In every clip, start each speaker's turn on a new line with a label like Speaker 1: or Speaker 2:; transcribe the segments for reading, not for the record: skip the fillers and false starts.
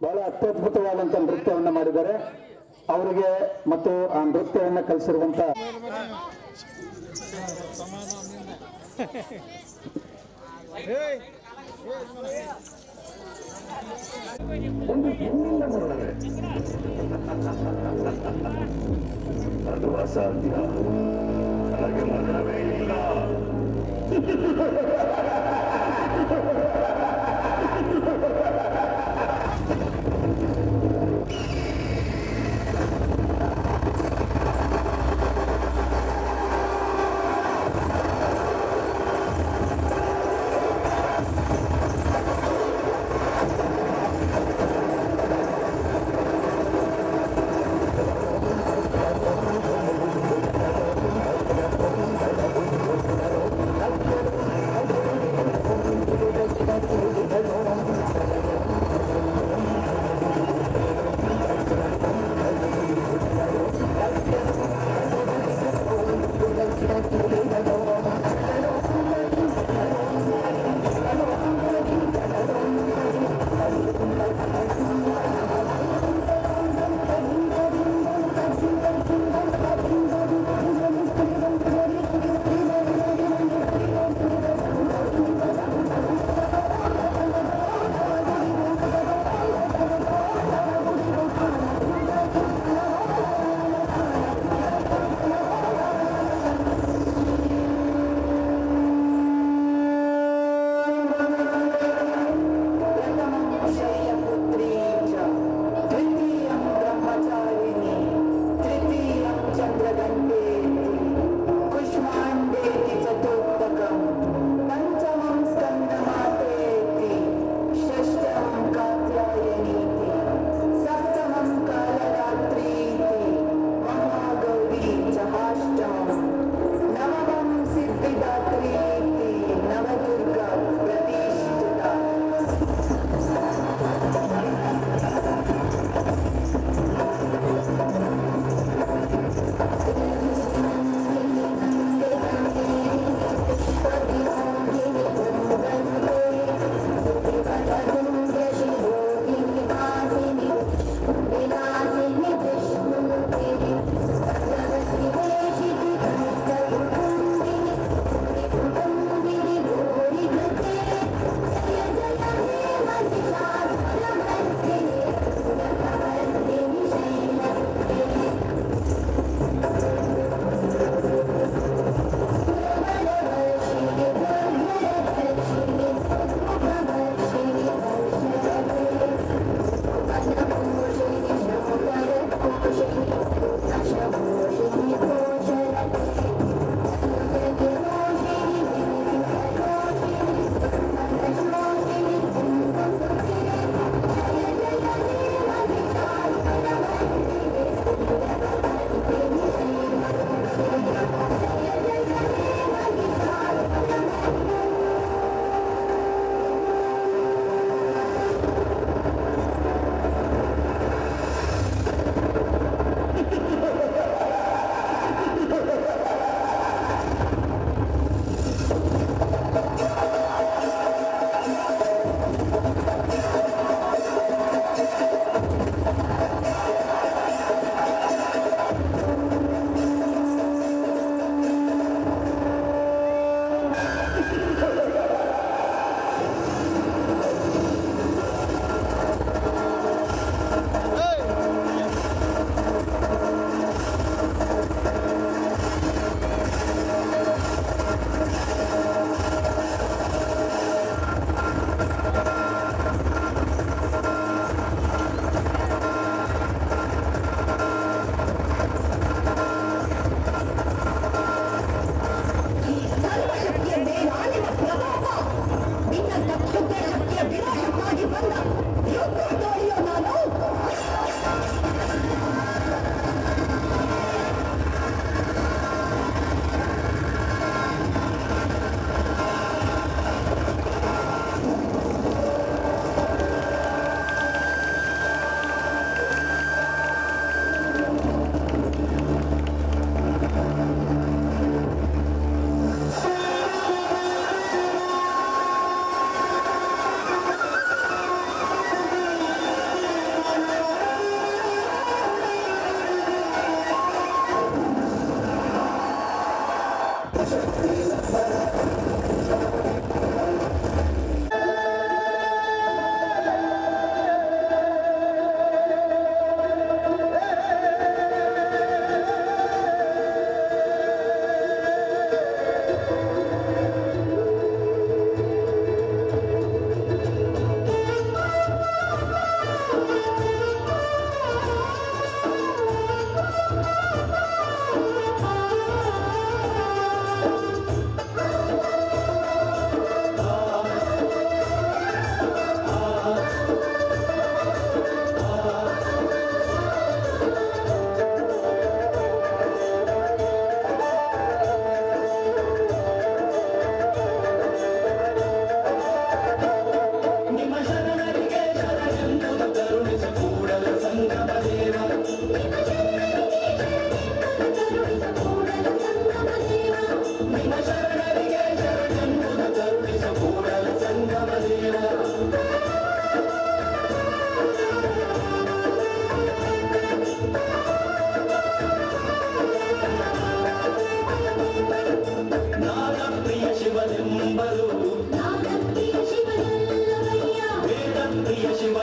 Speaker 1: ಬಹಳ ಅತ್ಯದ್ಭುತವಾದಂತ ನೃತ್ಯವನ್ನು ಮಾಡಿದ್ದಾರೆ. ಅವರಿಗೆ ಮತ್ತು ಆ ನೃತ್ಯವನ್ನು ಕಲಿಸಿರುವಂತ
Speaker 2: ಅದು ಅಸಾಧ್ಯ, ನನಗೆ ಮರಣವೇ ಇಲ್ಲ.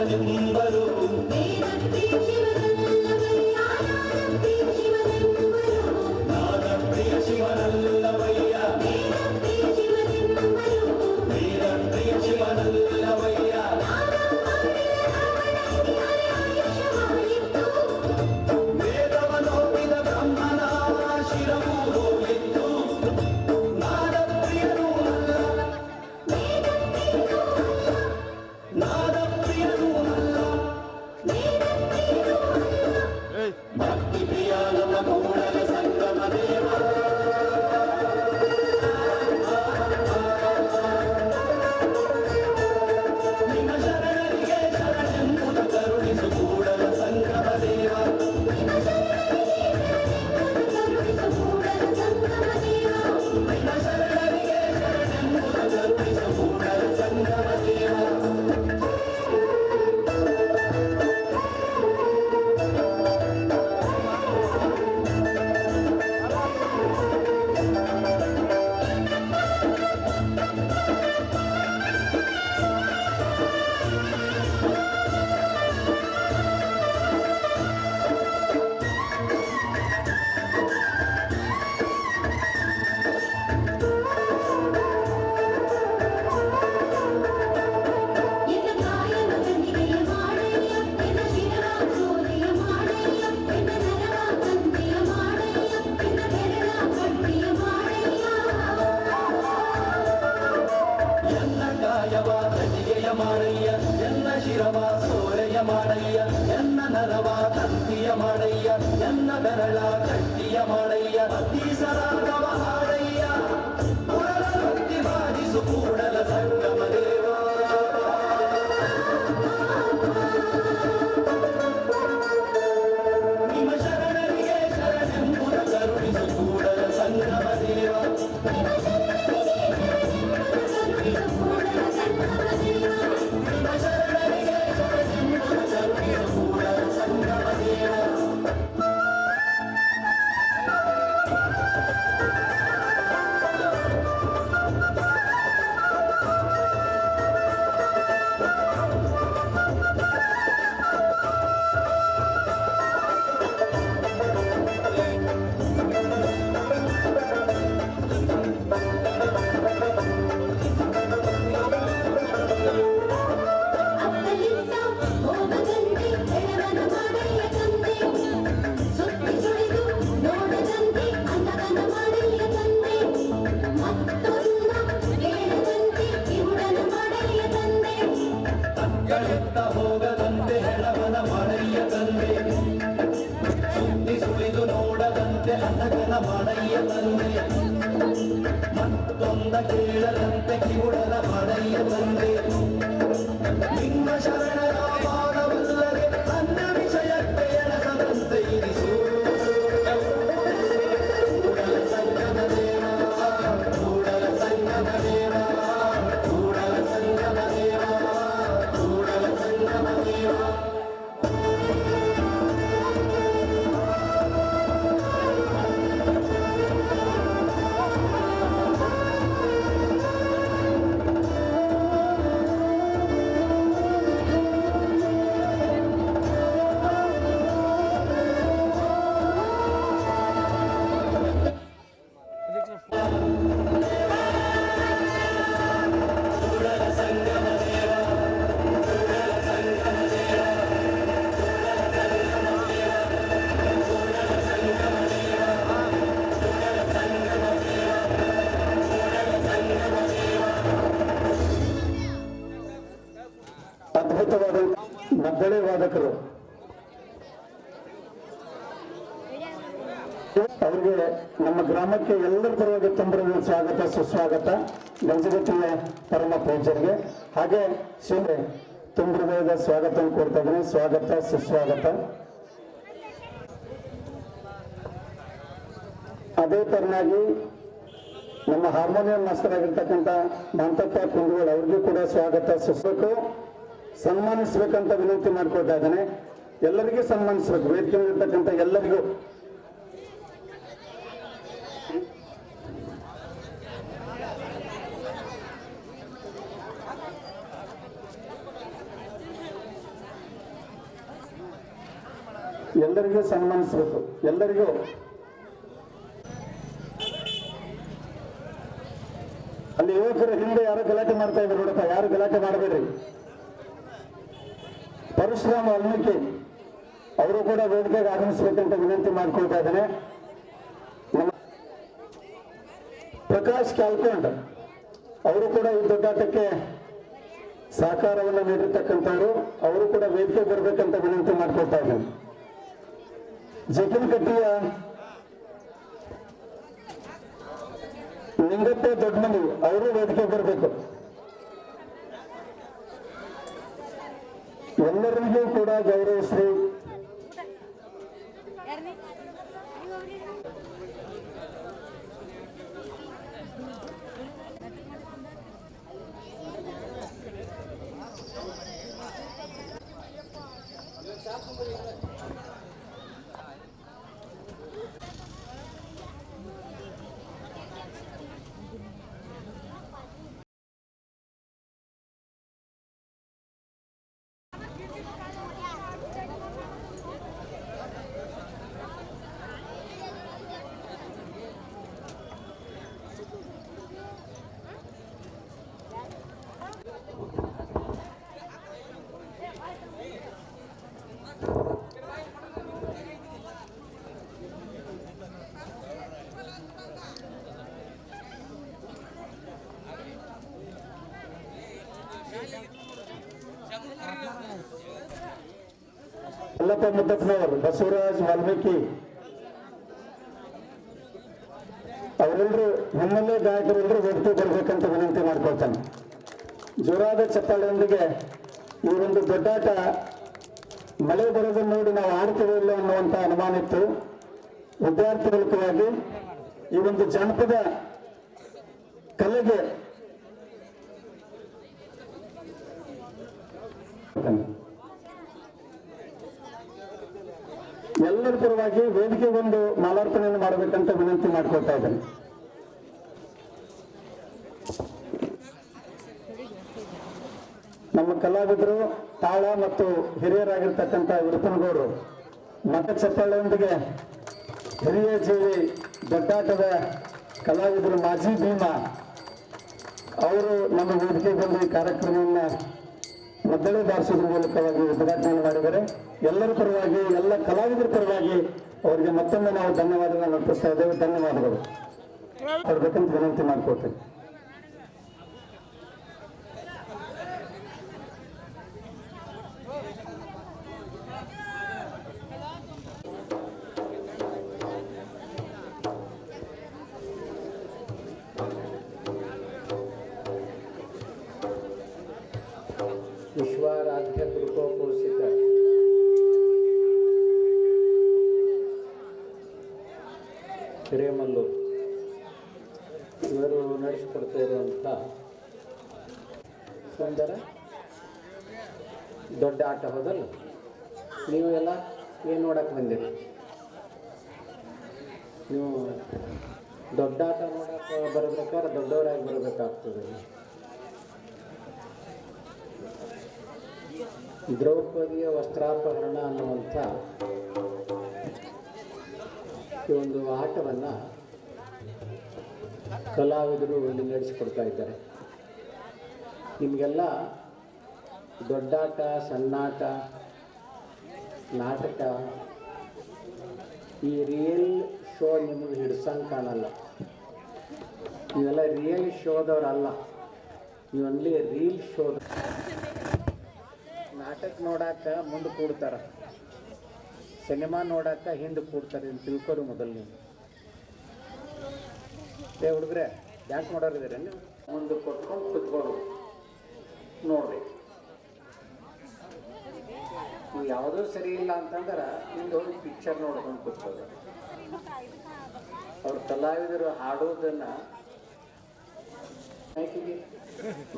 Speaker 2: ಶಿವನೆಂಬರು ನಾದಪ್ರಿಯ ಶಿವನಲ್ಲವಯ್ಯ ವೇದಪ್ರಿಯ ಶಿವನಲ್ಲವಯ್ಯ ವೇದವನೋಪಿದ ಬ್ರಹ್ಮನ ಶಿರವು ಹೋಗಿತ್ತು ನಾದಪ್ರಿಯನೂ ಅಲ್ಲ ನಾದಪ್ರಿಯನೂ ಅಲ್ಲ ಭಕ್ತಿ ಪ್ರಿಯ ನಮ್ಮ ಕೂಡಲ ಸಂಗಮ ದೇವ ನಿನ್ನ ಶರಣರಿಗೆ ಶರಣೆಂಬುದ ಕರುಣಿಸು ಕೂಡಲ ಸಂಗಮ ದೇವ ನಿನ್ನ ಶರಣರಿಗೆ ಶರಣೆಂಬುದ ಕರುಣಿಸು ಕೂಡಲ ಸಂಗಮ ದೇವ ಮಾಡಯ್ಯ ಎನ್ನ ಶಿರವ ಸೋರೆಯ ಮಾಡಯ್ಯ ಎನ್ನ ನರವ ತಂತಿಯ ಮಾಡಯ್ಯ ಎನ್ನ ಬೆರಳ ಕಟ್ಟಿಯ ಮಾಡಯ್ಯ ಅತೀಸರಾಗವ ಹಾಡಯ್ಯ ಪುರಳ ಭಕ್ತಿ ಬಾಧಿಸು ಕೂಡಲ ಸಂಗಮ ದೇವ ನಿಮ್ಮ ಶರಣರಿಗೆ ಶರಣೆಂಬುದ ಕರುಣಿಸು ಕೂಡಲ ಸಂಗಮ ದೇವ ಹೋಗದಂತೆ ಹೆಣವನ ಮಾಡಯ್ಯ ತಂದೆ ಸುದ್ದಿ ಸುಳಿದು ನೋಡದಂತೆ ಹನಗನ ಮಾಡಯ್ಯ ತಂದೆ ಮತ್ತೊಂದ ಕೇಳದಂತೆ ಕಿವುಡನ ಮಾಡಯ್ಯ ತಂದೆ ನಿಮ್ಮ ಶರಣರ ಪಾದವಲ್ಲದೆ ಅನ್ನ ವಿಷಯಕ್ಕೆ ಎಣಸದಂತೆ ಇರಿಸು ಕೂಡಲ ಸಂಗಮ ದೇವ ಕೂಡಲ ಸಂಗಮ ದೇವ ಕೂಡಲ ಸಂಗಮ ದೇವ ಕೂಡಲ ಸಂಗಮ ದೇವ
Speaker 1: ಅದ್ಭುತವಾದ ಮದ್ದಳೆ ವಾದಕರು ಅವರಿಗೆ ನಮ್ಮ ಗ್ರಾಮಕ್ಕೆ ಎಲ್ಲರ ಪರವಾಗಿ ತುಂಬರದ ಸ್ವಾಗತ ಸುಸ್ವಾಗತ. ಗಂಜಗಟ್ಟಿಯ ಪರಮ ಪೂಜ್ಯರಿಗೆ ಹಾಗೆ ಶ್ರೀ ತುಂಬರದ ಸ್ವಾಗತ ಕೊಡ್ತಾ ಇದ್ದೀನಿ. ಸ್ವಾಗತ ಸುಸ್ವಾಗತ. ಅದೇ ತರನಾಗಿ ನಮ್ಮ ಹಾರ್ಮೋನಿಯಂ ಮಾಸ್ಟರ್ ಆಗಿರ್ತಕ್ಕಂಥ ಮಾಂತಪ್ಪ ಕುಂದಗೋಳ ಅವ್ರಿಗೂ ಕೂಡ ಸ್ವಾಗತ ಸುಸ್ಬೇಕು ಸನ್ಮಾನಿಸ್ಬೇಕಂತ ವಿನಂತಿ ಮಾಡ್ಕೊಳ್ತಾ ಇದ್ದಾನೆ. ಎಲ್ಲರಿಗೂ ಸನ್ಮಾನಿಸ್ಬೇಕು, ವೇದಿಕೆ ಇರ್ತಕ್ಕಂಥ ಎಲ್ಲರಿಗೂ. ಎಲ್ಲರಿಗೂ ಸನ್ಮಾನಿಸಬೇಕು. ಎಲ್ಲರಿಗೂ ಅಲ್ಲಿ ಯುವಕರ ಹಿಂದೆ ಯಾರು ಗಲಾಟೆ ಮಾಡ್ತಾ ಇದ್ದಾರೆ ನೋಡಪ್ಪ, ಯಾರು ಗಲಾಟೆ ಮಾಡಬೇಡ್ರಿ. ಪರಶುರಾಮ ವಾಲ್ಮೀಕಿ ಅವರು ಕೂಡ ವೇದಿಕೆಗೆ ಆಗಮಿಸಬೇಕಂತ ವಿನಂತಿ ಮಾಡ್ಕೊಳ್ತಾ ಇದ್ದೇನೆ. ನಮ್ಮ ಪ್ರಕಾಶ್ ಕ್ಯಾಲ್ಕೊಂಡ್ ಅವರು ಕೂಡ ಈ ದೊಡ್ಡಾಟಕ್ಕೆ ಸಹಕಾರವನ್ನು ನೀಡಿರ್ತಕ್ಕಂಥವ್ರು, ಅವರು ಕೂಡ ವೇದಿಕೆ ಬರಬೇಕಂತ ವಿನಂತಿ ಮಾಡ್ಕೊಳ್ತಾ ಇದ್ದೇನೆ. ಜಕಿನಕಟ್ಟಿಯ ನಿಂಗಪ್ಪ ದೊಡ್ಡಮನಿ ಅವರು ವೇದಿಕೆ ಬರಬೇಕು. ಎಲ್ಲರಿಗೂ ಕೂಡ ಗೌರವಿಸ್ರಿ. ಯಲ್ಲಪ್ಪ ಮುದ್ದಪ್ಪನವರು, ಬಸವರಾಜ್ ವಾಲ್ಮೀಕಿ ಅವರೆಲ್ಲರೂ ಹಿನ್ನೆಲೆ ಗಾಯಕರೆಲ್ಲರೂ ವೇದಿಕೆ ಬರಬೇಕಂತ ವಿನಂತಿ ಮಾಡ್ಕೊಳ್ತಾನೆ. ಜೋರಾದ ಚಪ್ಪಾಳೆಯೊಂದಿಗೆ ಈ ಒಂದು ದೊಡ್ಡಾಟ ಮಳೆ ಬರೋದನ್ನು ನೋಡಿ ನಾವು ಆಡ್ತೇವೆ ಇಲ್ಲ ಅನ್ನುವಂಥ ಅನುಮಾನ ಇತ್ತು. ವಿದ್ಯಾರ್ಥಿ ಮೂಲಕವಾಗಿ ಈ ಒಂದು ಜಾನಪದ ಕಲೆಗೆ ಎಲ್ಲರ ಪರವಾಗಿ ವೇದಿಕೆಗೊಂದು ಮಾಲಾರ್ಪಣೆಯನ್ನು ಮಾಡಬೇಕಂತ ವಿನಂತಿ ಮಾಡ್ಕೊಳ್ತಾ ಇದ್ದೇನೆ. ನಮ್ಮ ಕಲಾವಿದರು ತಾಳ ಮತ್ತು ಹಿರಿಯರಾಗಿರ್ತಕ್ಕಂಥ ವಿರುಪನಗೌಡರು ಮತ ಚಪ್ಪಾಳೆಯೊಂದಿಗೆ ಹಿರಿಯ ಜೀವಿ ದೊಡ್ಡಾಟದ ಕಲಾವಿದರು ಮಾಜಿ ಭೀಮಾ ಅವರು ನಮ್ಮ ವೇದಿಕೆಗೆ ಬಂದು ಈ ಕಾರ್ಯಕ್ರಮವನ್ನು ಮೊದಲೇ ಬಾರಿಸೋದ್ರ ಮೂಲಕವಾಗಿ ಉದ್ಘಾಟನೆ ಮಾಡಿದ್ದಾರೆ. ಎಲ್ಲರ ಪರವಾಗಿ, ಎಲ್ಲ ಕಲಾವಿದರ ಪರವಾಗಿ ಅವರಿಗೆ ಮತ್ತೊಮ್ಮೆ ನಾವು ಧನ್ಯವಾದಗಳನ್ನು ಅರ್ಪಿಸ್ತಾ ಇದ್ದೇವೆ. ಧನ್ಯವಾದಗಳು ಕೊಡ್ಬೇಕಂತ ವಿನಂತಿ ಮಾಡ್ಕೊಳ್ತೇವೆ.
Speaker 3: ವಿಶ್ವಾರಾಧ್ಯ ಕೃಪೋಪೋಷಿತ ಹಿರೇಮಲ್ಲೂರು ಇವರು ನಡೆಸಿಕೊಡ್ತಾ ಇರುವಂಥ ಸುಂದರ ದೊಡ್ಡ ಆಟ ಹೋದಲ್ಲ. ನೀವು ಎಲ್ಲ ಏನು ನೋಡಕ್ಕೆ ಬಂದಿರಿ? ನೀವು ದೊಡ್ಡ ಆಟ ನೋಡಕ್ಕೆ ಬರಬೇಕಾದ್ರೆ ದೊಡ್ಡವರಾಗಿ ಬರಬೇಕಾಗ್ತದೆ. ದ್ರೌಪದಿಯ ವಸ್ತ್ರಾಪಹರಣ ಅನ್ನುವಂಥ ಈ ಒಂದು ಆಟವನ್ನು ಕಲಾವಿದರು ಇಲ್ಲಿ ನಡೆಸಿಕೊಡ್ತಾ ಇದ್ದಾರೆ. ನಿಮಗೆಲ್ಲ ದೊಡ್ಡಾಟ, ಸಣ್ಣಾಟ, ನಾಟಕ, ಈ ರಿಯಲ್ ಶೋ ನಿಮಗೆ ಹಿಡ್ಸಂಗೆ ಕಾಣಲ್ಲ. ನೀವೆಲ್ಲ ರಿಯಲ್ ಶೋದವ್ರಲ್ಲ, ನೀವು ಓನ್ಲಿ ರೀಲ್ ಶೋ. ನಾಟಕ ನೋಡಾಕ ಮುಂದೆ ಕೂಡ್ತಾರ, ಸಿನಿಮಾ ನೋಡಾಕ ಹಿಂದೆ ಕೂಡ್ತಾರೆ ಅಂತ ತಿಳ್ಕೊರು ಮೊದಲು ನೀವು. ಹುಡುಗ್ರೆ ಡ್ಯಾನ್ಸ್ ಮಾಡೋರಿದ್ದೀರ ನೀವು? ಮುಂದೆ ಕೊಟ್ಕೊಂಡು ಕುತ್ಕೊಳ್ಳು ನೋಡ್ರಿ. ನೀವು ಯಾವುದೂ ಸರಿ ಇಲ್ಲ ಅಂತಂದ್ರೆ ಹಿಂದೆ ಹೋಗಿ ಪಿಕ್ಚರ್ ನೋಡ್ಕೊಂಡು ಕೂತ್ಕೊಳ್ಳಿ. ಅವ್ರ ಕಲಾವಿದರು ಹಾಡೋದನ್ನು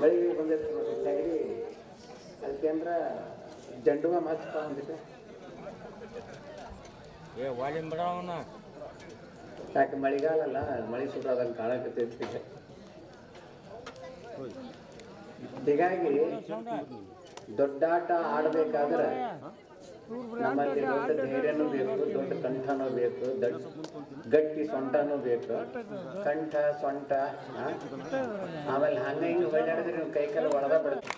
Speaker 3: ಮಳೆಗೆ ಬಂದಿರ್ತಾರೆ ಅದಕ್ಕೆ ಅಂದ್ರೆ ಜಂಡುವ ಮಾಚಪ್ಪ ಅಂದಿದೆ. ಯಾಕೆ ಮಳೆಗಾಲಲ್ಲ, ಮಳೆ ಸುಡೋದಂಗೆ ಕಾಣಕತ್ತೈತಿ. ಹೀಗಾಗಿ ದೊಡ್ಡಾಟ ಆಡಬೇಕಾದ್ರೆ ನಮ್ಮಲ್ಲಿ ದೊಡ್ಡ ಧೈರ್ಯನೂ ಬೇಕು, ದೊಡ್ಡ ಕಂಠನೂ ಬೇಕು, ಗಟ್ಟಿ ಸೊಂಟನೂ ಬೇಕು. ಕಂಠ ಸೊಂಟ ಆಮೇಲೆ ಹಂಗೆ ಹಿಂಗೆ ಹೊಳ್ಳಾಡಿದ್ರೆ ನೀವು ಕೈ ಕಾಲು ಒಳದ ಬಿಡುತ್ತೆ.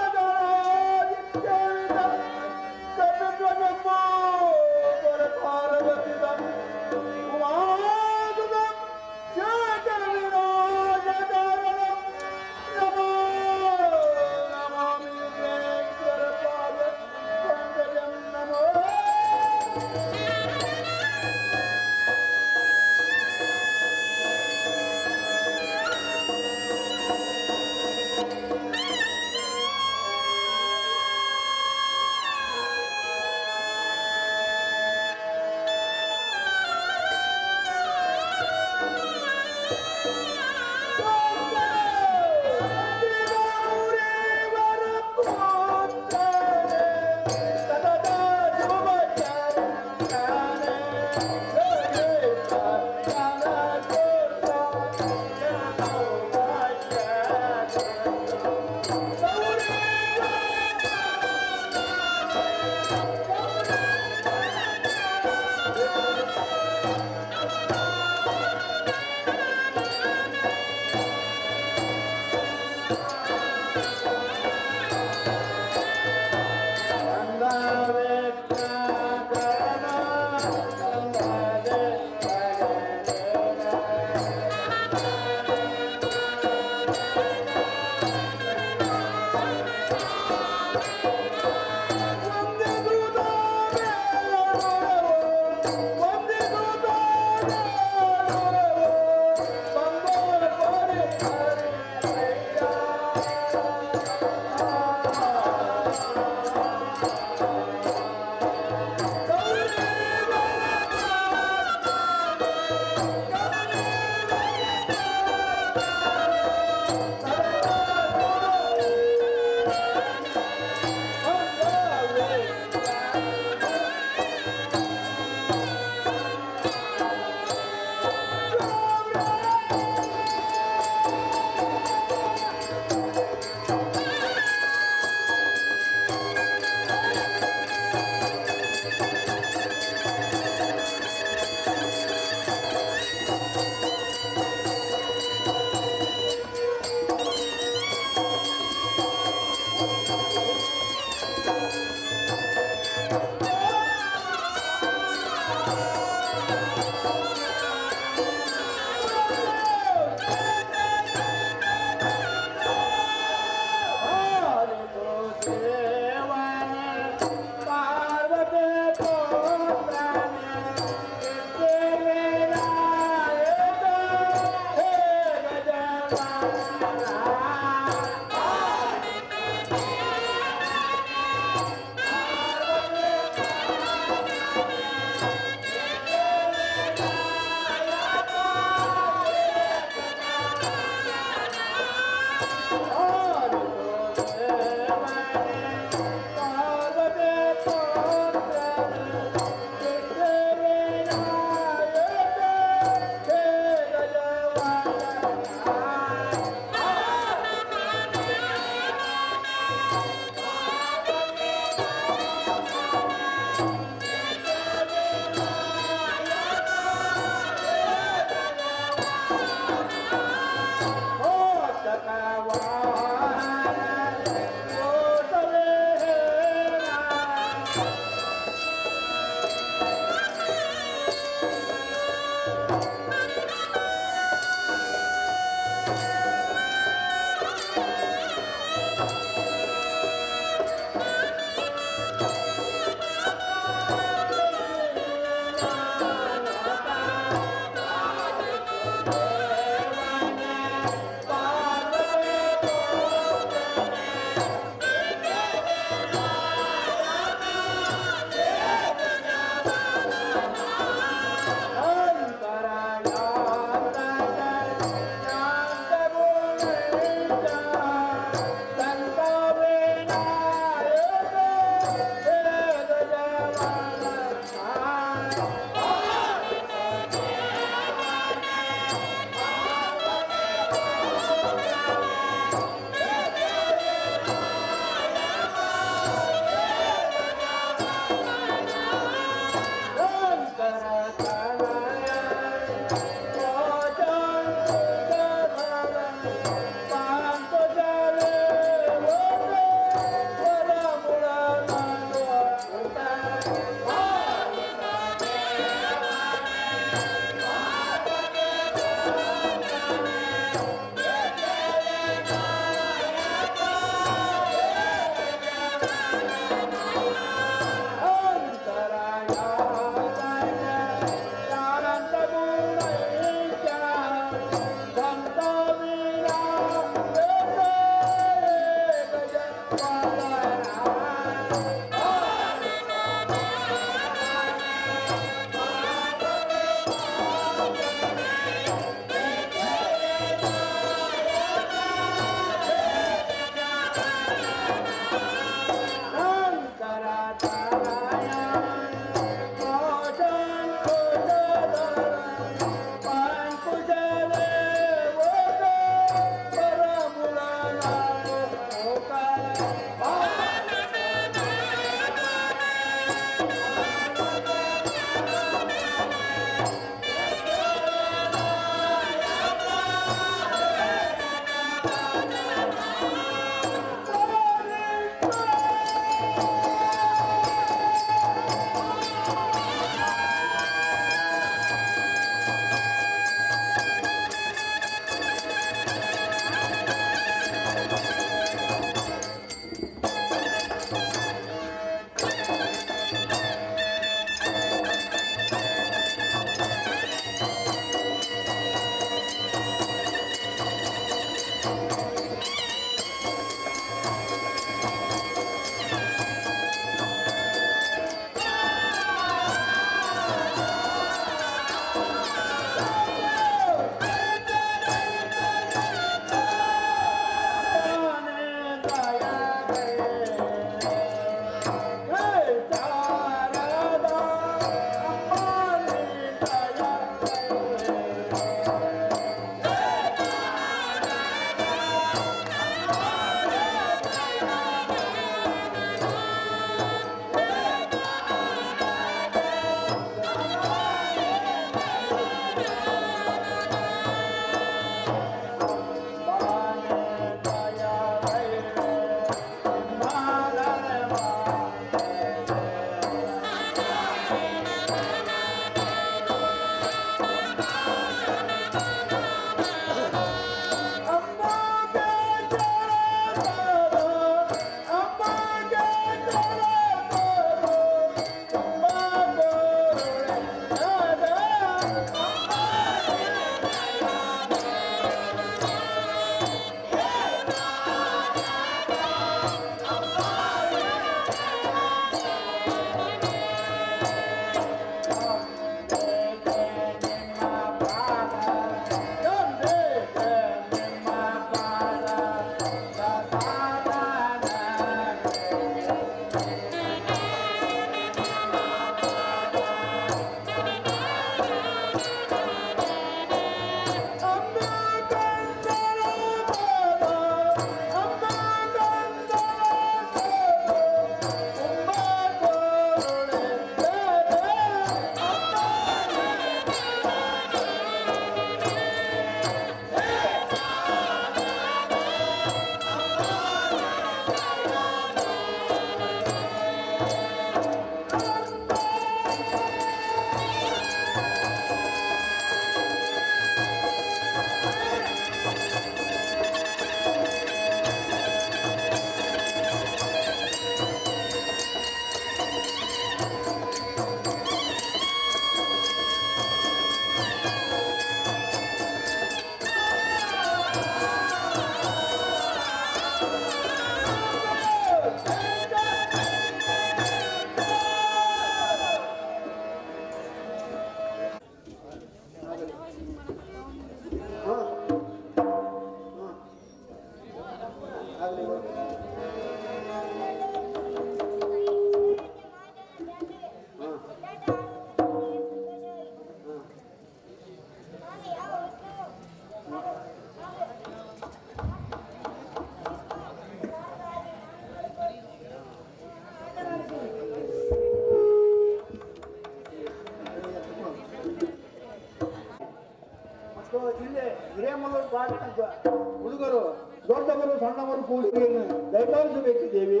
Speaker 4: ಸಣ್ಣವರು ಕೂಡಿಯನ್ನು ದಯಪಾಲಿಸಬೇಕು ದೇವಿ.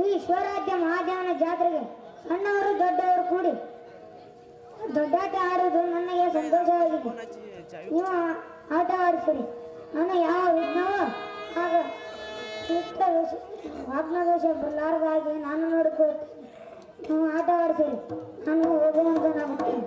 Speaker 5: ಈ ಶಿವರಾಜ್ಯ ಮಹಾದೇವನ ಜಾತ್ರೆಗೆ ಸಣ್ಣವರು ದೊಡ್ಡವರು ಕೂಡಿ ದೊಡ್ಡಾಟ ಆಡುವುದು ನನಗೆ ಸಂತೋಷವಾಗಿದೆ. ನೀವು ಆಟ ಆಡಿಸಿರಿ, ನಾನು ಯಾವ ವಿಘ್ನವೋ ಆಗ ವಾಗ್ನದೋಷ ಬರಲಾರದಾಗಿ ನಾನು ನೋಡಿಕೊಳ್ಳುತ್ತೇನೆ. ನೀವು ಆಟ ಆಡಿಸಿರಿ, ನಾನು ಹೋಗುವಂತನಾಗುತ್ತೇನೆ.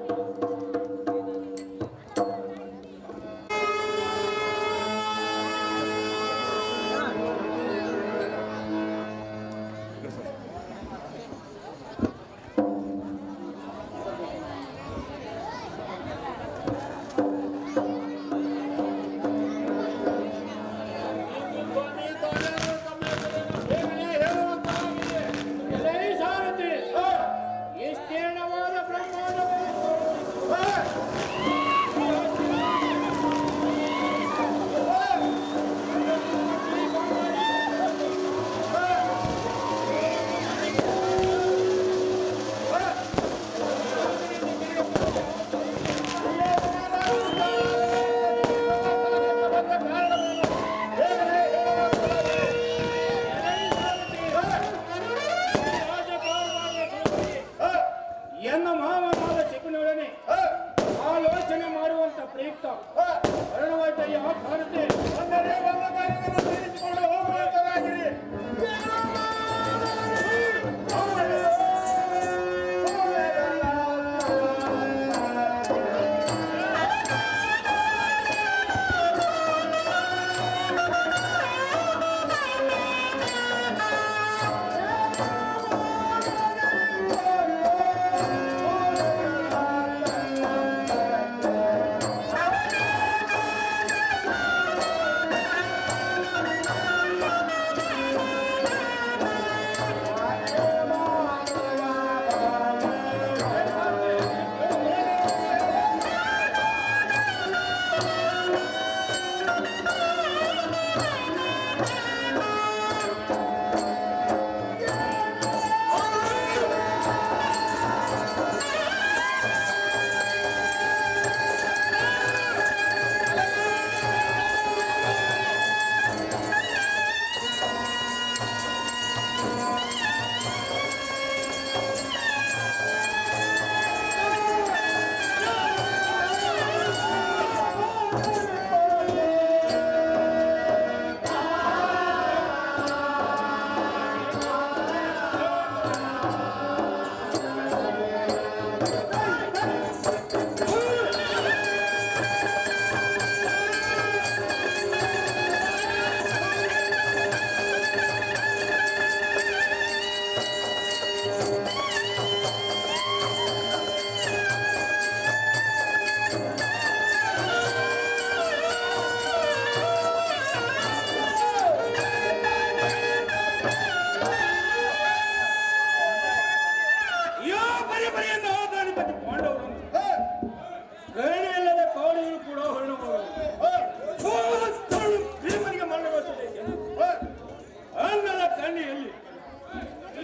Speaker 6: ಎನ್ನ ಮಾವನಾದ ಶಕುನೊಡನೆ ಆಲೋಚನೆ ಮಾಡುವಂತ ಪ್ರಯುಕ್ತ ಅರುಣವೈತಯ್ಯ ಭಾರತೆ ಅಂದರೆ ಬಂದ ಕಾರ್ಯವನ್ನು ತೀರಿಸಿಕೊಂಡು ಹೋಗುವಂತರಾಗಿರಿ.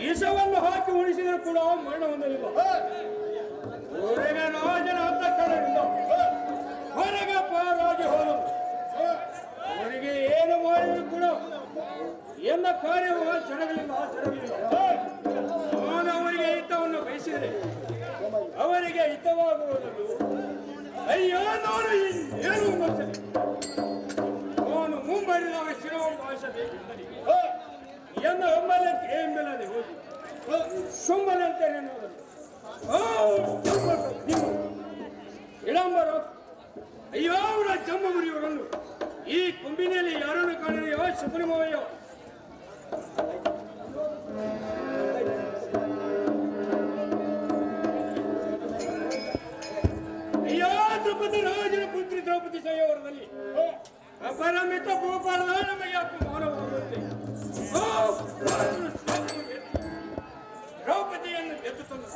Speaker 6: ವಿಷವನ್ನು ಹಾಕಿ ಉಳಿಸಿದರೂ ಕೂಡ ಮರಣ ಹೊಂದಲಿಲ್ಲ. ಹೊರಗೆ ರಾಜನ ಅಂತಃಕರಣದಿಂದ ಹೊರಗೆ ಪಾರಾಗಿ ಹೋದರು. ಅವರಿಗೆ ಏನು ಮಾಡಿದ್ರು ಕೂಡ ಎಲ್ಲ ಕಾರ್ಯವು ಜರಗಲಿಲ್ಲ. ನಾನು ಅವರಿಗೆ ಹಿತವನ್ನು ಬಯಸಿದರೆ ಅವರಿಗೆ ಹಿತವಾಗುವುದನ್ನು ಅಯ್ಯೋ ನಾನು ಏನು ಬಯಸಲಿ. ಅವನು ಮುಂಬರಿದಾಗ ಶಿರವನ್ನು ಭಾವಿಸಬೇಕೆಂದರೆ ಎನ್ನ ಒಮ್ಮಲಕ್ಕೆ ಎಂಬೆಲ್ಲದೆ ಹೋಗಿ ಸುಮ್ಮನಂತೆ ಎನ್ನುವುದನ್ನು ಇಳಂಬರ ಅಯ್ಯೋ ಅವರ ಜಂಬಗುರಿಯವರನ್ನು ಈ ಕೊಂಬಿನಲ್ಲಿ ಯಾರನ್ನು ಕಾಣಲೆಯೋ ಶಬರಿಮಯ್ಯ ಅಯ್ಯೋ ದ್ರೌಪದಿ ರಾಜನ ಪುತ್ರಿ ದ್ರೌಪದಿ ಸಂಯವರದಲ್ಲಿ ಅಪರಮಿತ ಭೂಪಾಲದ ನಮಗೆ ಅಪಮಾನವಾಗುತ್ತೆ. ದ್ರೌಪದಿಯನ್ನು ಗೆದ್ದು ತಂದು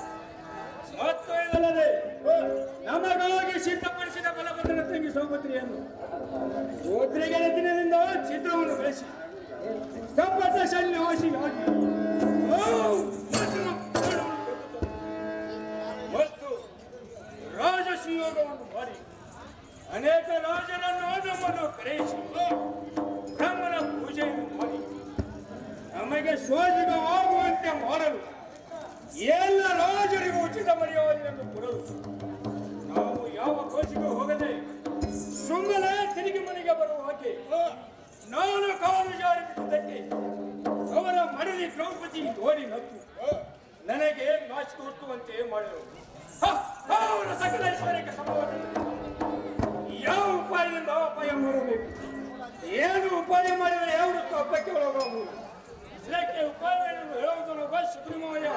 Speaker 6: ಮತ್ತು ಇದಲ್ಲದೆ ನಮಗಾಗಿ ಸಿದ್ಧಪಡಿಸಿದ ಬಲಭದ್ರನ ತಂಗಿ ಸೌಭದ್ರಿಯನ್ನು ಸೋದ್ರಿಗೆರ ದಿನದಿಂದ ಚಿತ್ರವನ್ನು ಬೆಳೆಸಿ ಕಪಟ ಸನ್ಯಾಸಿಯಾಗಿ ಮತ್ತು ರಾಜಸಂಯೋಗವನ್ನು ಮಾಡಿ ಸೋಜಿಗವಾಗುವಂತೆ ಮಾಡಲು ಎಲ್ಲ ರಾಜರಿಗೂ ಉಚಿತ ಮರ್ಯಾದೆಯನ್ನು ಕೊಡಲು ನಾವು ಯಾವ ಕೋಚಿಗೂ ಹೋಗದೆ ಸುಮ್ಮನೆ ತಿರುಗಿ ಮನೆಗೆ ಬರುವ ಹಾಗೆ ನಾನು ಕಾಲು ಜಾರಿ ಬಿಟ್ಟಿದ್ದಕ್ಕೆ ಅವರ ಮಡದಿ ದ್ರೌಪದಿ ನೋಡಿ ನಕ್ಕು ನನಗೆ ನಾಚಿಕೆ ಹುಟ್ಟುವಂತೆ ಮಾಡಿದರು. ಅವರ ಸಕಲ ಐಶ್ವರ್ಯಕ್ಕೆ ಸಮವಾದ ಯಾವ ಉಪಾಯದಿಂದ ಅಪಾಯ ಮಾಡಬೇಕು, ಏನು ಉಪಾಯ ಮಾಡಿದರೆ ಯಾವತ್ತು ಹಬ್ಬಕ್ಕೆ ಒಳಗಾಗುವುದು, ಇದಕ್ಕೆ ಉಪಾಯವನ್ನು ಹೇಳುವುದನ್ನು ಸುಬ್ರಹ್ಮಣ್ಯ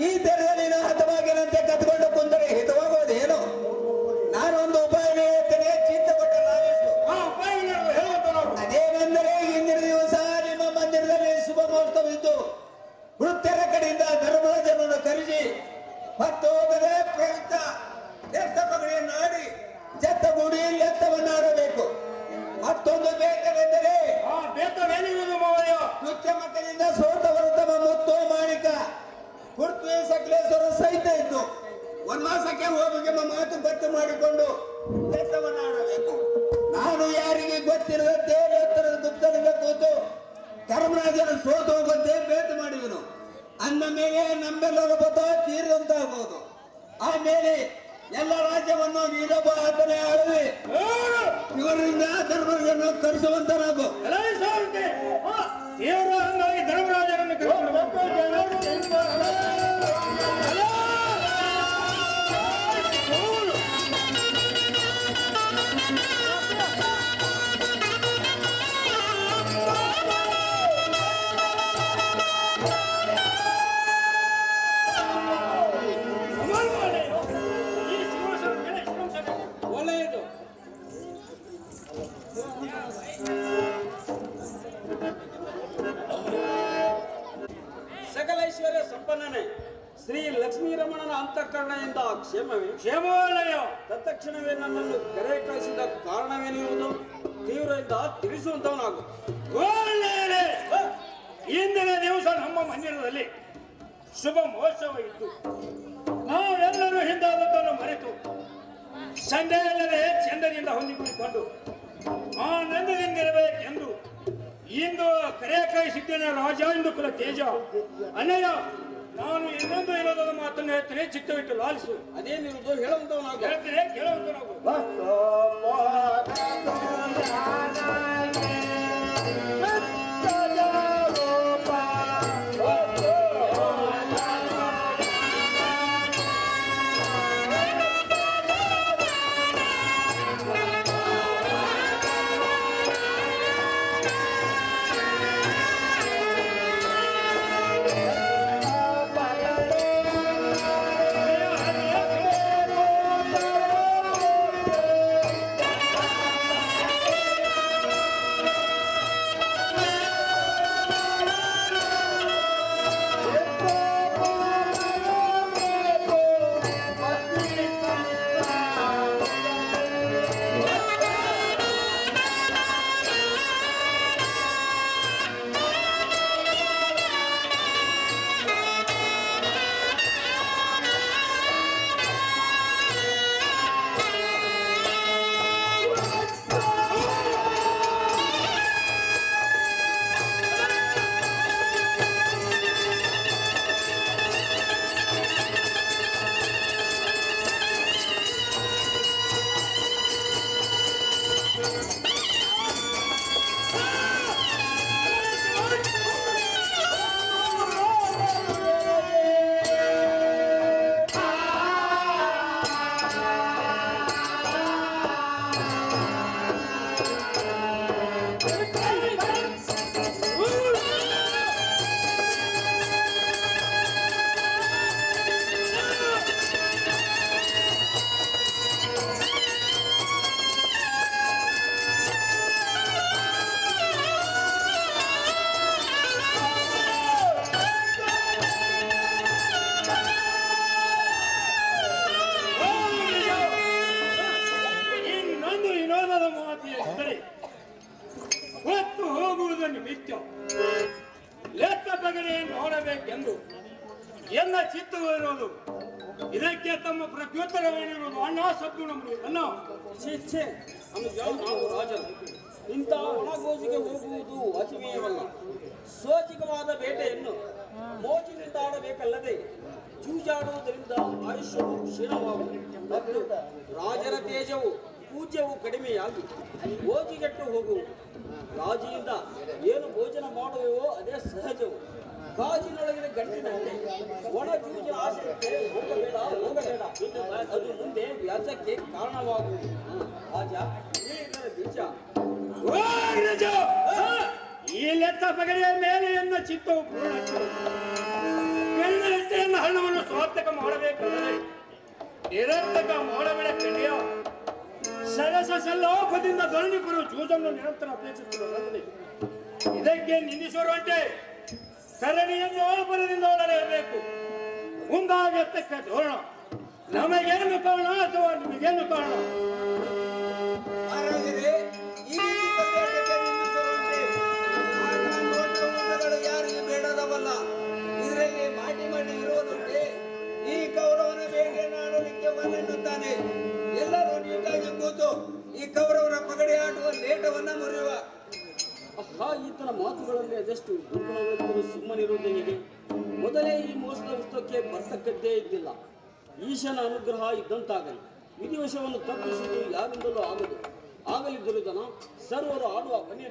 Speaker 4: ಈ ತರದಲ್ಲಿ ನಾನು ಹತವಾಗಿನಂತೆ ಕತ್ಕೊಂಡು ಕುಂದರೆ ಹಿತವಾಗುವುದೇನು? ನಾನೊಂದು ಉಪಾಯ ಹೇಳ್ತೇನೆ, ಚಿಂತಪಟ್ಟಲಾಗಿತ್ತು. ಅದೇನೆಂದರೆ ಇಂದಿನ ದಿವಸ ನಿಮ್ಮ ಮಂದಿರದಲ್ಲಿ ಶುಭ ಮಹೋತ್ಸವವಿದ್ದು ವೃತ್ತರ ಕಡೆಯಿಂದ ಧರ್ಮರಾಜನನ್ನು ಕರೆಸಿ ಮತ್ತು ಹೋಗದೆ ಪ್ರಯುಕ್ತ ಎತ್ತಪಗಳಿಯನ್ನು ಆಡಿ ಜತ್ತಗೂಡಿ ಎತ್ತವನ್ನಾಡಬೇಕು. ಮತ್ತೊಂದು ಬೇಕವೆಂದರೆ ನೃತ್ಯ ಮಕ್ಕಳಿಂದ ಸೋತವರು ತಮ್ಮ ಮುತ್ತು ಮಾಣಿಕ ಪೃಥ್ವಿ ಸಕಲೇಶ್ವರ ಸಹಿತ ಇದ್ದು ವನವಾಸಕ್ಕೆ ಹೋಗುವ ಮಾತು ಬತ್ತು ಮಾಡಿಕೊಂಡು ಎತ್ತವನ್ನಾಡಬೇಕು. ನಾನು ಯಾರಿಗೆ ಗೊತ್ತಿರದಂತೆ ಎತ್ತರದ ಗುಪ್ತನಿಂದ ಕೂತು ಧರ್ಮರಾಜನ ಸೋತು ಹೋಗುವಂತೆ ಬೇತು ಮಾಡಿದನು. ಅಂದ ಮೇಲೆ ನಮ್ಮೆಲ್ಲರ ಬತ್ತ ತೀರಿದಂತಾಗಬಹುದು. ಆಮೇಲೆ ಎಲ್ಲ ರಾಜ್ಯವನ್ನು ನೀನೊಬ್ಬ ಆತನೇ ಆಳುವೆ. ಇವರಿಂದ ಧರ್ಮರಾಜನನ್ನು ಕರೆಸುವಂತನಾಗು.
Speaker 6: ಹಂಗಾಗಿ ಧರ್ಮರಾಜನನ್ನು ಒಳ್ಳೆಯದು.
Speaker 7: ಸಕಲ ಐಶ್ವರ್ಯ ಸಂಪನ್ನನೇ ಶ್ರೀ ಲಕ್ಷ್ಮೀ ರಮಣನ ಅಂತಃಕರಣದಿಂದ ಕ್ಷೇಮವೇ?
Speaker 6: ಕ್ಷೇಮವಲ್ಲಯ.
Speaker 7: ತತ್ಕ್ಷಣವೇ ನನ್ನನ್ನು ಕರೆ ಕಳಿಸಿದ ಕಾರಣವೇನಿರುವುದು ತೀವ್ರದಿಂದ ತಿಳಿಸುವಂತವನಾಗು.
Speaker 6: ಒಳ್ಳೆಯದೇ. ಇಂದಿನ ದಿವಸ ನಮ್ಮ ಮಂದಿರದಲ್ಲಿ ಶುಭ ಮಹೋತ್ಸವ ಇತ್ತು. ನಾವೆಲ್ಲರೂ ಹಿಂದಾದದ್ದನ್ನು ಮರೆತು ಸಂದೇಹಲ್ಲದೆ ಚಂದದಿಂದ ಹೊಂದಿಕೊಂಡಿಕೊಂಡು ಆನಂದದಿಂದಿರಬೇಕೆಂದು ಇಂದು ಕರೆ ಕಳಿಸಿದ್ದೇನೆ ರಾಜ ಎಂದು ಕುಲ ತೇಜ. ಅನಯ ನಾನು ಇನ್ನೊಂದು ಇರೋದ ಮಾತನ್ನು ಹೇಳ್ತೇನೆ, ಚಿತ್ತವಿಟ್ಟು ಲಾಲಿಸು.
Speaker 7: ಅದೇನಿರುವುದು ಹೇಳುವಂತವನಾಗ
Speaker 6: ಹೇಳ್ತೇನೆ, ಕೇಳುವಂತನಾಗು. ಹೊತ್ತು ಹೋಗುವುದು ನಿಮಿತ್ತ ಲೆಕ್ಕ ಬಗೆರೆ ನೋಡಬೇಕೆಂದು ಎಲ್ಲ ಚಿತ್ತವೂ ಇರುವುದು. ಇದಕ್ಕೆ ತಮ್ಮ ಪ್ರತ್ಯುತ್ತರವೇನಿರುವುದು? ಅಣ್ಣ ಸದ್ಗುಣ ಅಣ್ಣ
Speaker 7: ಛೇ ನಾವು ರಾಜರು ಇಂಥ ಒಣಗೋಜಿಗೆ ಹೋಗುವುದು ವಾಚಿಮೇಯವಲ್ಲ. ಸೋಚಿಕವಾದ ಬೇಟೆಯನ್ನು ಮೋಜಿನಿಂದ ಆಡಬೇಕಲ್ಲದೆ ಜೂಜಾಡುವುದರಿಂದ ಆಯುಷ್ಯವು ಕ್ಷೀಣವಾಗುವುದು ಮತ್ತು ರಾಜರ ತೇಜವು ಪೂಜ್ಯವು ಕಡಿಮೆಯಾಗಿ ಓಜಿಗೆಟ್ಟು ಹೋಗುವುದು. ರಾಜಿಯಿಂದ ಏನು ಭೋಜನ ಮಾಡುವೆವೋ ಅದೇ ಸಹಜವು. ಗಾಜಿನೊಳಗಿನ ಗಂಟಿನಂತೆ ಒಣ ಜೂಜಿನ ಆಸಕ್ತಿ ಹೋಗಬೇಡ ಅದು ಮುಂದೆ ವ್ಯಾಜ್ಯಕ್ಕೆ ಕಾರಣವಾಗುವುದು. ರಾಜ ಇದರ ಬೀಜ
Speaker 6: ಈ ಲೆಕ್ಕ ಬಗೆರೆಯ ಮೇಲೆ ಎನ್ನ ಚಿತ್ತವು ಪೂರ್ಣ ಬೆಳ್ಳೆಯನ್ನು ಹಣ್ಣವನ್ನು ಸ್ವಾರ್ಥಕ ಮಾಡಬೇಕಂದರೆ ನಿರಂತಕ ಮಾಡಬೇಡ ಕೆಳೆಯ ಸರಸ ಸಲ್ಲೋಪದಿಂದ ಧರಣಿಪುರ ಜೂಜನ್ನು ನಿರಂತರ ಅಪೇಕ್ಷಿಸುತ್ತದೆ. ಇದಕ್ಕೆ ನಿಂದಿಸುವಂತೆ ಸರಣಿಯನ್ನು ಓಪರದಿಂದ ಒಳಲೇಬೇಕು. ಮುಂದಾಗತಕ್ಕ ಧೋರಣ ನಮಗೇನು ಕಾರಣ ಅಥವಾ ನಿಮಗೇನು ಕಾರಣ?
Speaker 4: ಯಾರಿಗೆ ಬೇಡದವಲ್ಲ. ಇದರಲ್ಲಿ ಮಾಟಿ ಇರುವುದುಂಟೆ. ಈ ಕೌರವನ ಬೇಗೆ ನಾಡಲಿಕ್ಕೆ ಮನೆನ್ನುತ್ತಾನೆ. ಎಲ್ಲರೂ ನೀಟಾಗಿ ಕೂತು ಈ ಕೌರವರ ಪಗಡೆ ಆಡುವ ಲೇಟವನ್ನ ಮುರಿಯುವ.
Speaker 7: ಈತನ ಮಾತುಗಳಲ್ಲಿ ಅದೆಷ್ಟು ದುರ್ಗುಣಗಳು ಸುಮ್ಮನಿರುವುದು ಹೇಗೆ? ಮೊದಲೇ ಈ ಮೋಸದ ಉತ್ಸವಕ್ಕೆ ಬರ್ತಕ್ಕದ್ದೇ ಇದ್ದಿಲ್ಲ. ಈಶನ ಅನುಗ್ರಹ ಇದ್ದಂತಾಗಲಿ. ವಿಧಿವಶವನ್ನು ತಪ್ಪಿಸುವುದು ಯಾರಿಂದಲೂ ಆಗಲಿ ದುರ್ಯೋಧನ. ಸರ್ವರು ಆಡುವ
Speaker 6: ಬನ್ನಿ.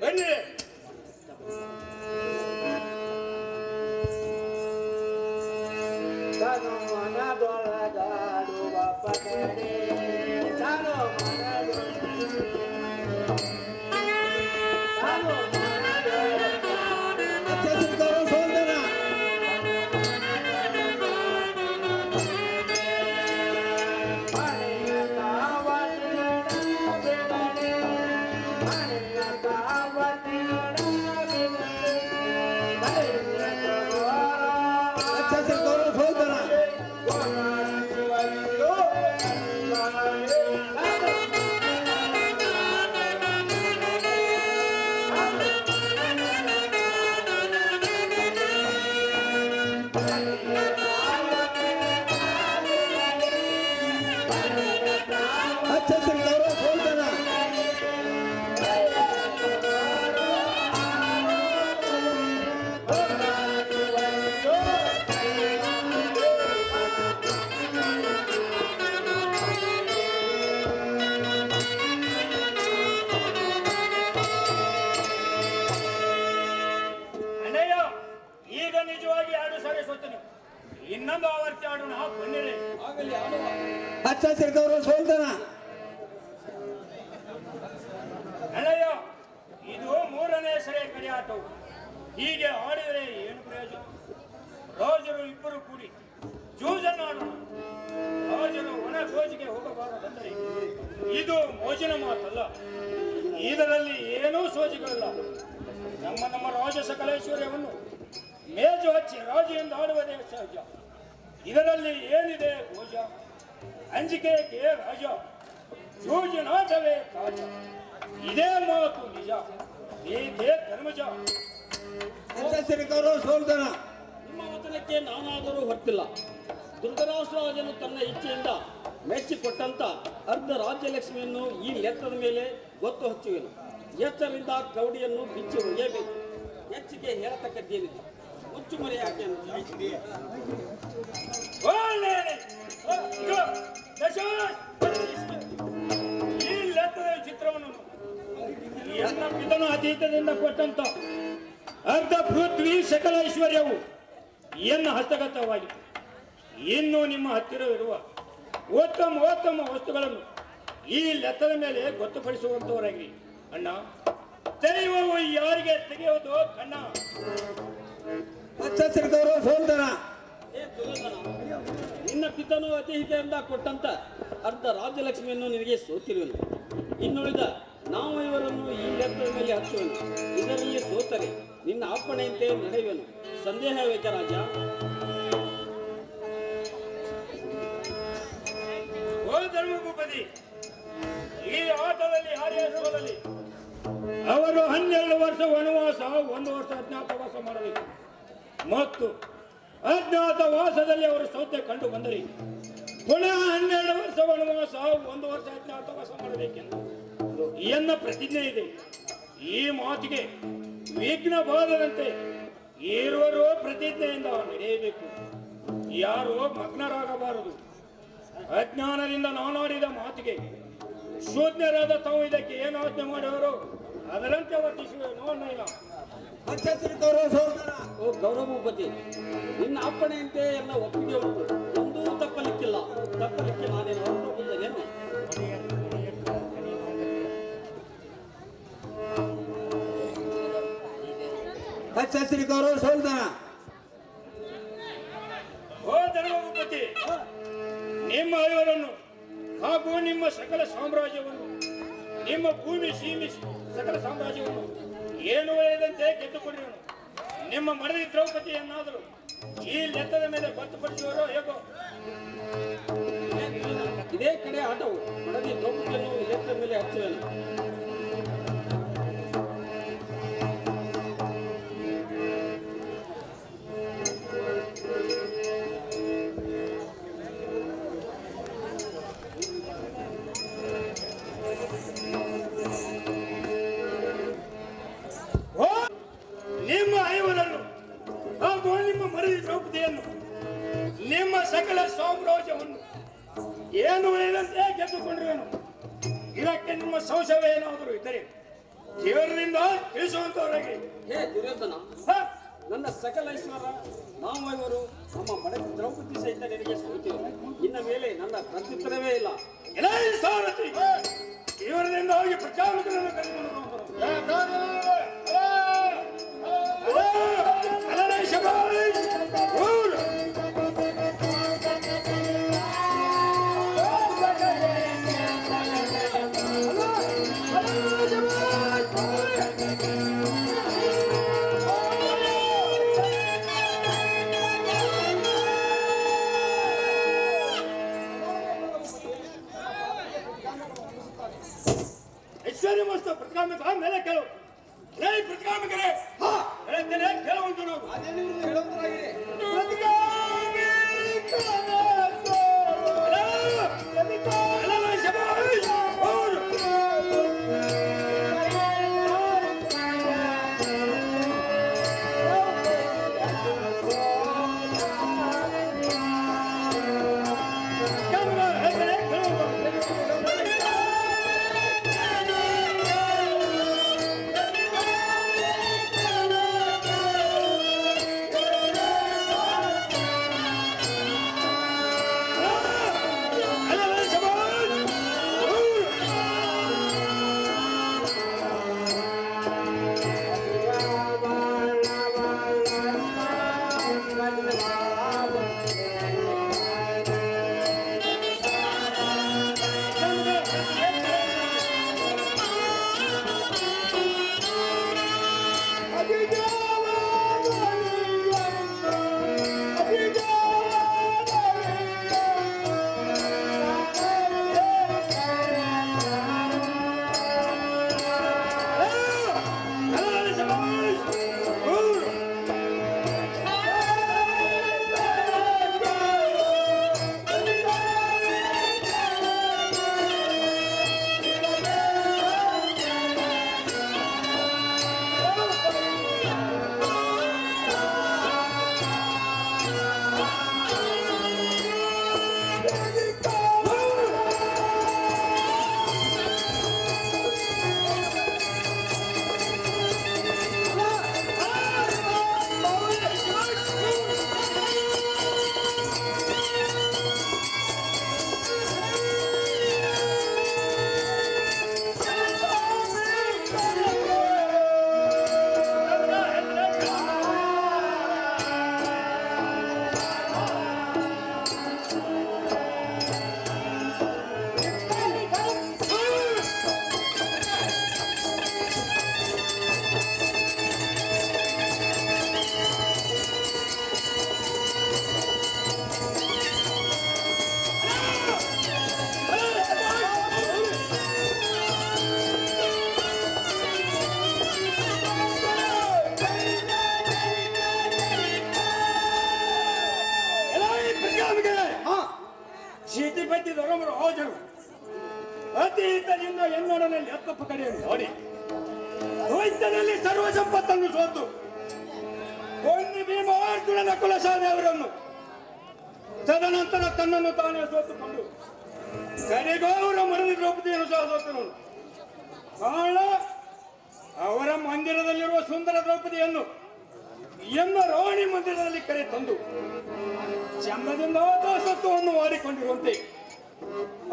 Speaker 4: ಹಚ್ಚ ಹಸಿರು ಗೌರವ ಸೋಲ್ತಾನ.
Speaker 6: ಅಲ್ಲಯ್ಯ, ಇದು 3ನೇ ಸರಿ ಕಡಿಯಾಟವು. ಹೀಗೆ ಆಡಿದರೆ ಏನು ಪ್ರಯೋಜನ? ರಾಜರು ಇಬ್ಬರು ಕೂಡಿ ಜೂಜನ್ನು ಆಡೋಣ. ರಾಜರು ಒಣ ಗೋಜಿಗೆ ಹೋಗಬಾರದಂದರೆ ಇದು ಮೋಜಿನ ಮಾತಲ್ಲ. ಇದರಲ್ಲಿ ಏನೂ ಸೋಜಿಗಳಿಲ್ಲ. ನಮ್ಮ ರಾಜ ಸಕಲೇಶ್ವರ್ಯವನ್ನು ಮೇಜು ಹಚ್ಚಿ ರಾಜೆಯಿಂದ ಆಡುವುದೇ ಸಹಜ. ಇದರಲ್ಲಿ ಏನಿದೆ ಭೋಜ? ಅಂಜಿಕೆಗೆ ರಾಜ, ಜೂಜಿನಾಟವೇ ಕಾಜ. ಇದೇ ಮಾತು ನಿಜ, ಇದೇ ಧರ್ಮಜ.
Speaker 4: ಹಚ್ಚ ಹಸಿರು ಗೌರವ ಸೋಲ್ತಾನ.
Speaker 7: ನಿಮ್ಮ ವಚನಕ್ಕೆ ನಾನಾದರೂ ಹೊರಟಿಲ್ಲ. ಧೃತರಾಷ್ಟ್ರರಾಜನು ತನ್ನ ಇಚ್ಛೆಯಿಂದ ಮೆಚ್ಚಿಕೊಟ್ಟಂತ ಅರ್ಧ ರಾಜ್ಯಲಕ್ಷ್ಮಿಯನ್ನು ಈ ಲೆಕ್ಕದ ಮೇಲೆ ಗೊತ್ತು ಹಚ್ಚುವೆನು. ಎಚ್ಚರಿಂದ ಕೌಡಿಯನ್ನು ಬಿಚ್ಚಿ ಒಯ್ಯಬೇಕು. ಹೆಚ್ಚಿಗೆ ಹೇಳತಕ್ಕದ್ದೇನಿದೆ? ಮುಚ್ಚುಮರೆ ಯಾಕೆ ಅಂತ
Speaker 6: ಈ ಲೆಕ್ಕದ ಚಿತ್ರವನ್ನು ಎಲ್ಲ ಪಿತನ ಅತೀತದಿಂದ ಕೊಟ್ಟಂತ ಅರ್ಧ ಪೃಥ್ವಿ ಸಕಲ ಐಶ್ವರ್ಯವು ಎನ್ನ ಹಸ್ತಗತವಾಗಿದೆ. ಇನ್ನು ನಿಮ್ಮ ಹತ್ತಿರವಿರುವ ಉತ್ತಮ ವಸ್ತುಗಳನ್ನು ಈ ಲೆಕ್ಕದ ಮೇಲೆ ಗೊತ್ತುಪಡಿಸುವಂತವರಾಗಿ. ಅಣ್ಣ, ತೆರೆಯುವವು ಯಾರಿಗೆ ತೆಗೆಯುವುದು ಕಣ್ಣ?
Speaker 4: ಹಚ್ಚ ಹಸಿರು ಗೌರವ ಸೋಲ್ತಾನ.
Speaker 7: ಏ ದುರ್ಯೋಧನ, ನಿನ್ನ ಪಿತನು ಅತಿಹಿತೆಯಿಂದ ಕೊಟ್ಟಂತ ಅರ್ಧ ರಾಜ್ಯಲಕ್ಷ್ಮಿಯನ್ನು ನಿನಗೆ ಸೋತಿರುವೆನು. ಇನ್ನುಳಿದ ನಾವು ಇವರನ್ನು ಈ ಲೆಕ್ಕದ ಮೇಲೆ ಹಚ್ಚುವೆನು. ಇದರಲ್ಲಿ ಸೋತರೆ ನಿನ್ನ ಅಪ್ಪಣೆಯಂತೆ ನಡೆಯುವೆನು. ಸಂದೇಹವೇಕೆ ರಾಜ?
Speaker 6: ಓ ಧರ್ಮಭೂಪತಿ, ಈ ಆಟದಲ್ಲಿ ಹಾರಿಯ ಸೋಲಲಿ ಅವರು 12 ವರ್ಷ ವನವಾಸ, 1 ವರ್ಷ ಅಜ್ಞಾತವಾಸ ಮಾಡಬೇಕು. ಮತ್ತು ಅಜ್ಞಾತವಾಸದಲ್ಲಿ ಅವರು ಸೌತೆ ಕಂಡು ಬಂದರೆ ಪುನಃ 12 ವರ್ಷ ವನವಾಸ, 1 ವರ್ಷ ಅಜ್ಞಾತವಾಸ ಮಾಡಬೇಕೆಂದು ಎನ್ನ ಪ್ರತಿಜ್ಞೆ ಇದೆ. ಈ ಮಾತಿಗೆ ವಿಘ್ನ ಬಾರದಂತೆ ಇರುವರು ಪ್ರತಿಜ್ಞೆಯಿಂದ ನಡೆಯಬೇಕು. ಯಾರು ಮಗ್ನರಾಗಬಾರದು. ಅಜ್ಞಾನದಿಂದ ನಾನಾಡಿದ ಮಾತಿಗೆ ಶೂನ್ಯರಾದ ತಾವು ಇದಕ್ಕೆ ಏನು ಆಜ್ಞೆ ಮಾಡುವರು ಅದರಂತೆ ವರ್ತಿಸುವೆನು ಅಣ್ಣಯ್ಯ.
Speaker 4: ಹಚ್ಚ ಹಸಿರು ಗೌರವ ಸೋಲ್ತಾನ.
Speaker 7: ಓ ಗೌರವಭೂಪತಿ, ನಿನ್ನ ಅಪ್ಪಣೆಯಂತೆ ಎಲ್ಲ ಒಪ್ಪಿಗೆ ಉಂಟು. ಒಂದೂ ತಪ್ಪಲಿಕ್ಕಿಲ್ಲ. ತಪ್ಪಲಿಕ್ಕೆ ನಾನೇನು ಹೊರಟೋಗುತ್ತೇನೇನು?
Speaker 4: ಹಚ್ಚ ಹಸಿರು ಗೌರವ ಸೋಲ್ತಾನ.
Speaker 6: ಓ ಧರ್ಮಭೂಪತಿ, ನಿಮ್ಮ ಐವರನ್ನು ಹಾಗೂ ನಿಮ್ಮ ಸಕಲ ಸಾಮ್ರಾಜ್ಯವನ್ನು, ನಿಮ್ಮ ಭೂಮಿ ಸೀಮೆ ಸಕಲ ಸಾಮ್ರಾಜ್ಯವನ್ನು ಏನು ಒಳ್ಳೆಯದಂತೆ ಗೆದ್ದುಕೊಂಡಿರುವನು. ನಿಮ್ಮ ಮಡದಿ ದ್ರೌಪದಿಯನ್ನಾದರೂ ಈ ಲೆಕ್ಕದ ಮೇಲೆ ಗೊತ್ತುಪಡಿಸುವರೋ ಹೇಗೋ?
Speaker 7: ಇದೇ ಕಡೆ ಆಟವು. ಮಡದಿ ದ್ರೌಪದಿಯನ್ನು ಈ ಲೆಕ್ಕದ ಮೇಲೆ ಹಚ್ಚುವೆನು.
Speaker 6: ನಿಮ್ಮ ಐವರನ್ನು ಹಾಗೂ ನಿಮ್ಮ ಮಡದಿ ದ್ರೌಪದಿಯನ್ನು, ನಿಮ್ಮ ಸಕಲ ಸಾಮ್ರಾಜ್ಯವನ್ನು ಏನು ಹೇಳಿದಂತೆ ಗೆದ್ದುಕೊಂಡಿರುವೆನು. ಇದಕ್ಕೆ ನಿಮ್ಮ ಸಂಶಯವೇನಾದರೂ ಇದ್ದರೆ ದೇವರಿಂದ ತಿಳಿಸುವಂತವರಾಗಿ.
Speaker 7: ಹೇ ದುರ್ಯೋಧನ, ನನ್ನ ಸಕಲ ಐಶ್ವರ್ಯ ನಾವೈವರು ನಮ್ಮ ಮಡದಿ ದ್ರೌಪದಿ ಸಹಿತ ನಿನಗೆ ಸೋತಿವೆ. ಇನ್ನ ಮೇಲೆ ನನ್ನ ಪ್ರತ್ಯುತ್ತರವೇ ಇಲ್ಲ.
Speaker 6: ಎಲ್ಲ ಸಾರಥಿ ದೇವರಿಂದ ಹೋಗಿ ಪ್ರಜಾಮುಖರನ್ನು ಕರೆದುಕೊಂಡು ಐಶ್ವರ್ಯ ಮಸ್ತು ಪ್ರತಿಗಾಮಿಕ ಮೇಲೆ ಕೆಲವು ಪ್ರತಿಗಾಮಿಕರೇ ಹೇಳ್ತೇನೆ ಕೆಲವೊಂದು ನಾವು ಸಿಟಿಪತಿ ಧರ್ಮರು ಹೋಜರು ಅತೀತದಿಂದ ಎನ್ನೊಡನಲ್ಲಿ ಎತ್ತಪ್ಪ ಕಡೆಯನ್ನು ನೋಡಿ ದ್ವೈತದಲ್ಲಿ ಸರ್ವ ಸಂಪತ್ತನ್ನು ಸೋತು ಕೊಂಡಿ ಭೀಮಾರ್ಜುನನ ಕುಲಸಾದವರನ್ನು ತದನಂತರ ತನ್ನನ್ನು ತಾನೇ ಸೋತುಕೊಂಡು ಕಡೆಗೌರ ಮರಳಿ ದ್ರೌಪದಿಯನ್ನು ಸಹ ಸೋತನು. ಕಾರಣ ಅವರ ಮಂದಿರದಲ್ಲಿರುವ ಸುಂದರ ದ್ರೌಪದಿಯನ್ನು ಎನ್ನ ರಾಣಿ ಮಂದಿರದಲ್ಲಿ ಕರೆ ತಂದು ಚಂದದಿಂದ ದಾಸತ್ವವನ್ನು ಮಾಡಿಕೊಂಡಿರುವಂತೆ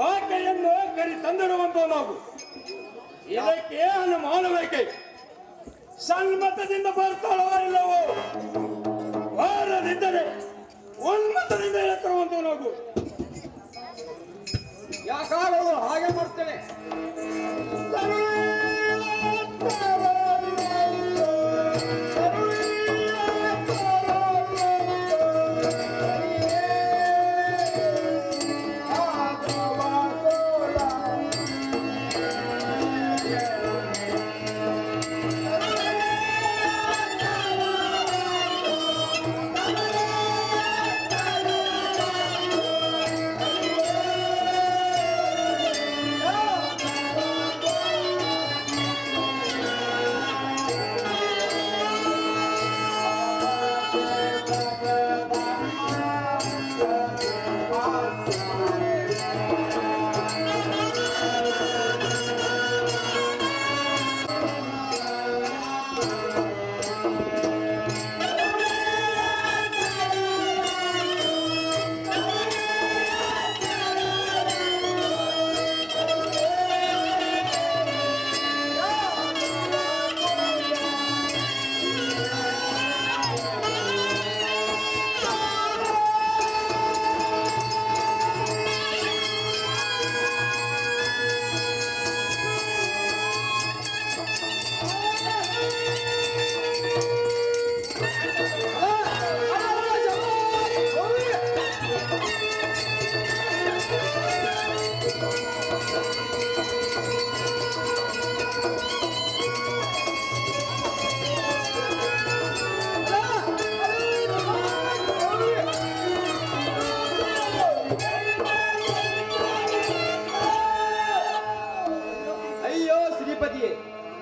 Speaker 6: ಆಕೆಯನ್ನು ಕರೆ ತಂದಿರುವಂತ ನಾವು ಇದಕ್ಕೆ ಅನುಮಾನಬೇಕೆ ಸನ್ಮತದಿಂದ ಬರ್ತಾಳೋ ಇಲ್ಲವೋ ಬಾರದಿದ್ದರೆ ಉನ್ಮತದಿಂದ ಎತ್ತರುವಂತ ನಾವು
Speaker 4: ಯಾಕಾಗೋ ಹಾಗೆ ಮಾಡ್ತೇನೆ.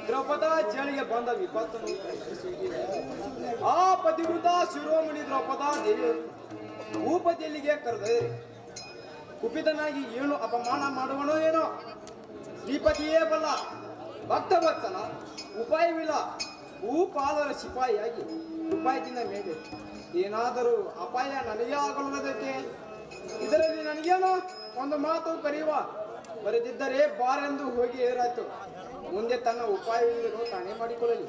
Speaker 4: ದ್ರೌಪದ ಜಳಿಗೆ ಬಂದ ವಿಪತ್ತನ್ನು ಆ ಪತಿವೃತ ಶಿರೋಮಣಿ ದ್ರೌಪದ ದೇವಿಯರು ಭೂಪತಿಯಲ್ಲಿಗೆ ಕರೆದರೆ ಕುಪಿತನಾಗಿ ಏನು ಅಪಮಾನ ಮಾಡುವನೋ ಏನೋ. ಶ್ರೀಪತಿಯೇ ಬಲ್ಲ, ಭಕ್ತವತ್ಸಲ, ಉಪಾಯವಿಲ್ಲ, ಭೂಪಾದರ ಸಿಪಾಯಿಯಾಗಿ ಉಪಾಯದಿಂದ ಮೇಲೆ ಏನಾದರೂ ಅಪಾಯ ನನಗೆ ಆಗಲುವುದಕ್ಕೆ ಇದರಲ್ಲಿ ನನಗೇನೋ ಒಂದು ಮಾತು ಕರೆಯುವ ಬರೆದಿದ್ದರೆ ಬಾರೆಂದು ಹೋಗಿ ಏರಾಯ್ತು. ಮುಂದೆ ತನ್ನ ಉಪಾಯವಿಲ್ಲದೋ ತಾನೇ ಮಾಡಿಕೊಳ್ಳಲಿ.